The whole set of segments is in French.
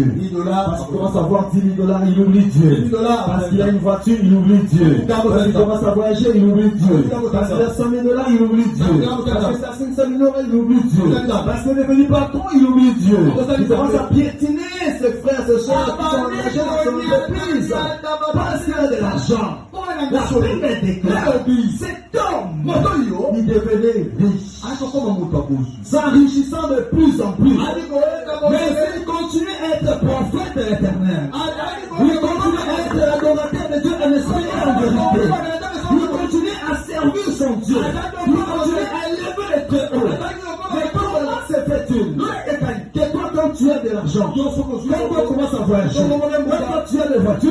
Dieu. Parce qu'il commence à avoir 10 000 $, il oublie Dieu. Parce qu'il a une voiture, il oublie Dieu. Parce qu'il commence à voyager, il oublie Dieu. Parce qu'il a 100 000 $, il oublie Dieu. Parce qu'il a 500 000 €, il oublie Dieu. Parce qu'il est devenu patron, il oublie Dieu. Il commence à piétiner ses frères, ses soeurs qui sont engagés dans son entreprise. Parce qu'il a de l'argent. La Bible déclare, cet homme, il devenait riche, s'enrichissant de plus en plus. Mais il continue à être prophète de l'Éternel. Il continue à être l'adorateur de Dieu en esprit et en vérité. Il continue à servir son Dieu. Il continue à élever les très hauts. Mais comment se fait-il que toi, quand tu as de l'argent, quand tu commences à voyager, quand tu as des voitures,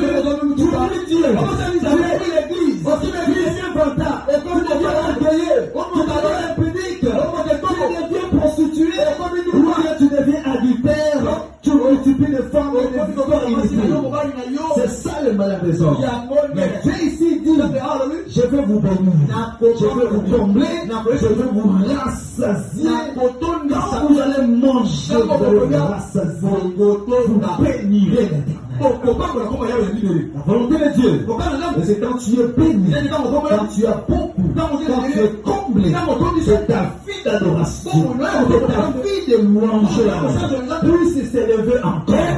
tu oublies Dieu. Tu oublies l'église. Tu deviens vantard. Tu deviens orgueilleux. Tu deviens impudique. Tu deviens prostitué. Ou bien tu deviens adultère. Tu multiplies les femmes et les victoires inutiles. C'est ça le malheur des hommes. Mais Dieu ici dit, je vais vous bénir. Je vais vous combler. Je vais vous rassasier. Quand vous allez manger, vous allez vous rassasier. Vous bénirez l'Éternel. La volonté de Dieu, c'est quand tu es béni, quand tu as beaucoup, quand tu es comblé, c'est ta vie d'adoration, c'est ta vie de louanger. Plus s'élever encore,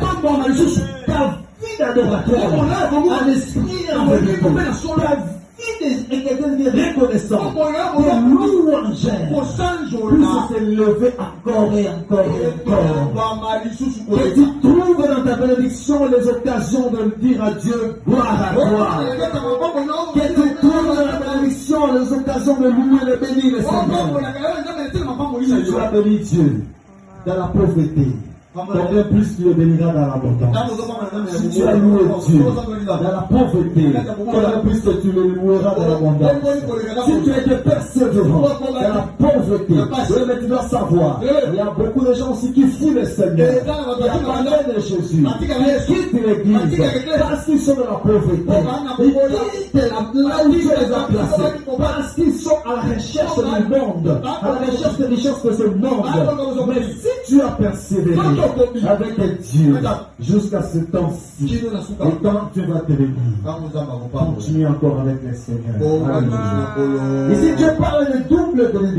ta vie d'adorateur, en esprit et en vérité, ta vie de reconnaissance, de louangère, plus s'élever encore et encore et encore. Que tu trouves dans ta bénédiction les occasions de dire à Dieu, gloire à toi. Que tu trouves dans la bénédiction les occasions de louer, de bénir le Seigneur. Si tu as béni Dieu dans la pauvreté, combien plus tu le béniras dans l'abondance. Si tu as loué Dieu dans la pauvreté, combien plus tu le loueras dans l'abondance. Si tu es persévérant dans la pauvreté, mais tu dois savoir, il y a beaucoup de gens aussi qui fuient le Seigneur, qui abandonnent Jésus, qui quittent l'église parce qu'ils sont dans la pauvreté. Ils quittent là où Dieu les a placés parce qu'ils sont à la recherche du monde, à la recherche des richesses de ce monde. Mais si tu as persévéré avec Dieu jusqu'à ce temps-ci, et quand Dieu va te bénir, continue encore avec le Seigneur. Ici Dieu parle de double bénédiction.